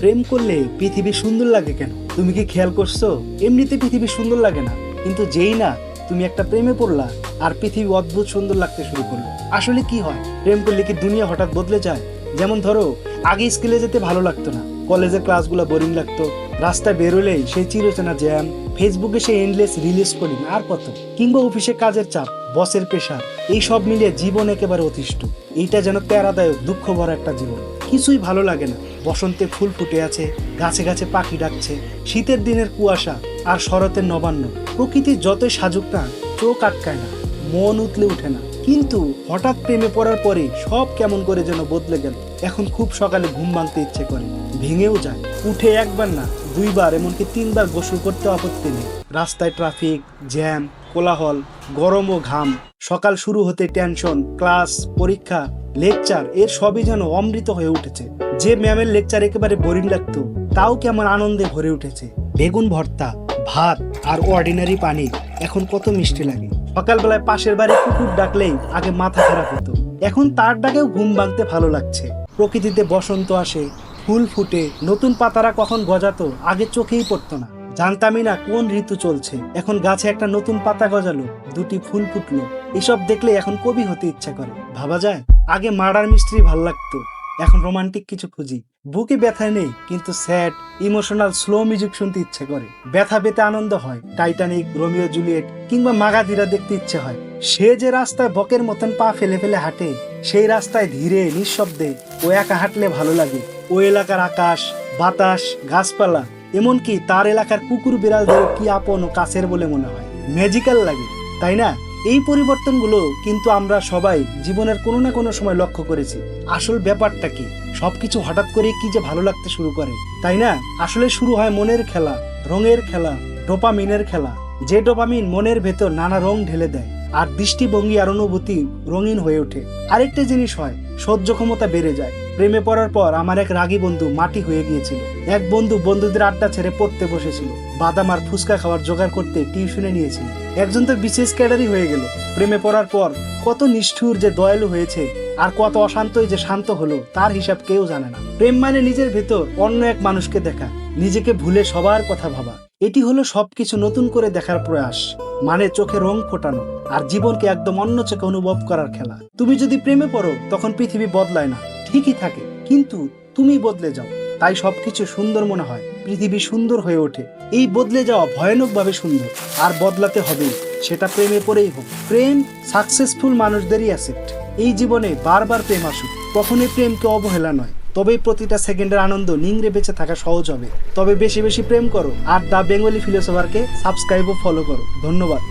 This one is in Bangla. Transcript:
প্রেম করলে পৃথিবী সুন্দর লাগে কেন? তুমি কি খেয়াল করছো? এমনিতে পৃথিবী সুন্দর লাগে না, কিন্তু যেই না তুমি একটা প্রেমে পড়লা আর পৃথিবী অদ্ভুত সুন্দর লাগতে শুরু করলো। আসলে কি হয়, প্রেম করলে কি দুনিয়া হঠাৎ বদলে যায়? যেমন ধরো, আগে স্কুলে যেতে ভালো লাগতো না, কলেজের ক্লাসগুলো বোরিং লাগতো, রাস্তায় বেরোলেই সেই চিরচেনা জ্যাম, ফেসবুকে সেই এন্ডলেস রিলিজ করি আর কত, কিংবা অফিসে কাজের চাপ, বসের প্রেশার, এই সব মিলিয়ে জীবন একেবারে অতিষ্ঠ। এইটা যেন প্যারাদায়ক, দুঃখ ভরা একটা জীবন। কিছুই ভালো লাগে না। বসন্তে ফুল ফুটে আছে, গাছে গাছে পাখি ডাকছে, শীতের দিনের কুয়াশা আর শরতের নবান্ন, প্রকৃতি যতই সাজুক না, চোখ আটকায় না, মন উতলে উঠে না। কিন্তু হঠাৎ প্রেমে পড়ার পরে সব কেমন করে যেন বদলে গেল। এখন খুব সকালে ঘুম ভাঙতে ইচ্ছে করে, ভেঙেও যায়, উঠে একবার না দুইবার, এমনকি তিনবার গোসল করতে আপত্তি নেই। রাস্তায় ট্রাফিক জ্যাম, কোলাহল, গরম ও ঘাম, সকাল শুরু হতে টেনশন, ক্লাস, পরীক্ষা, লেকচার, এর সবই যেন অমৃত হয়ে উঠেছে। যে ম্যামের লেকচার একেবারে বোরিং লাগতো, তাও কেমন আনন্দে ভরে উঠেছে। বেগুন ভর্তা, ভাত আর অর্ডিনারি পানি এখন কত মিষ্টি লাগে। সকালবেলায় পাশের বাড়ি কুকুর ডাকলেই আগে মাথা খারাপ হতো, এখন তার ডাকেও ঘুম ভাঙতে ভালো লাগছে। প্রকৃতিতে বসন্ত আসে, ফুল ফুটে, নতুন পাতারা কখন গজাতো আগে চোখেই পড়তো না। জানতামই না কোন ঋতু চলছে। এখন গাছে একটা নতুন পাতা গজালো, দুটি ফুল ফুটলো, এসব দেখলে এখন কবি হতে ইচ্ছা করে। ভাবা যায়, আগে মার্ডার মিস্ট্রি ভাল লাগতো, এখন রোমান্টিক কিছু খুঁজি। বুকে ব্যথা নেই, কিন্তু স্যাড, ইমোশনাল স্লো মিউজিক শুনতে ইচ্ছে করে। ব্যথা পেতে আনন্দ হয়, টাইটানিক, রোমিও জুলিয়েট কিংবা মাগাধীরা দেখতে ইচ্ছে হয়। সে যে রাস্তায় বকের মতন পা ফেলে ফেলে হাঁটে, সেই রাস্তায় ধীরে নিঃশব্দে ও একা হাঁটলে ভালো লাগে। ও এলাকার আকাশ, বাতাস, গাছপালা, এমনকি তার এলাকার কুকুর বিড়ালদের কি আপন ও কাছের বলে মনে হয়। ম্যাজিক্যাল লাগে, তাই না? এই পরিবর্তনগুলো কিন্তু আমরা সবাই জীবনের কোনো না কোনো সময় লক্ষ্য করেছি। আসল ব্যাপারটা কি, সবকিছু হঠাৎ করে কি যে ভালো লাগতে শুরু করে, তাই না? আসলে শুরু হয় মনের খেলা, রঙের খেলা, ডোপামিনের খেলা। যে ডোপামিন মনের ভেতর নানা রং ঢেলে দেয়, আর দৃষ্টিভঙ্গি আর অনুভূতি রঙিন হয়ে ওঠে। আরেকটা জিনিস হয়, সহ্য ক্ষমতা বেড়ে যায়। প্রেমে পড়ার পর আমার এক রাগী বন্ধু মাটি হয়ে গিয়েছিল। এক বন্ধু বন্ধুদের আড্ডা ছেড়ে পড়তে বসেছিল, বাদাম আর ফুচকা খাওয়ার জোগাড় করতে টিউশনে নিয়েছিল। একজন তো বিশেষ ক্যাডারি হয়ে গেল। প্রেমে পড়ার পর কত নিষ্ঠুর যে দয়ালু হয়েছে, আর কত অশান্তই যে শান্ত হলো, তার হিসাব কেউ জানে না। প্রেম মানে নিজের ভেতর অন্য এক মানুষকে দেখা, নিজেকে ভুলে সবার কথা ভাবা। এটি হলো সবকিছু নতুন করে দেখার প্রয়াস, মানে চোখে রং ফোটানো আর জীবনকে একদম অন্য চোখে অনুভব করার খেলা। তুমি যদি প্রেমে পড়ো, তখন পৃথিবী বদলায় না, ঠিকই থাকে, কিন্তু তুমি বদলে যাও। তাই সবকিছু সুন্দর মনে হয়, পৃথিবী সুন্দর হয়ে ওঠে। এই বদলে যাওয়া ভয়ানকভাবে সুন্দর, আর বদলাতে হবেই, সেটা প্রেমে পড়েই হোক। প্রেম সাকসেসফুল মানুষদেরই অ্যাসেট। এই জীবনে বারবার প্রেম আসুক, কখনোই প্রেমকে অবহেলা নয়। তবেই প্রতিটা সেকেন্ডের আনন্দ নিংড়ে বেঁচে থাকা সহজ হবে। তবে বেশি বেশি প্রেম করো, আর দ্য বেঙ্গলি ফিলোসফারকে সাবস্ক্রাইব ও ফলো করো। ধন্যবাদ।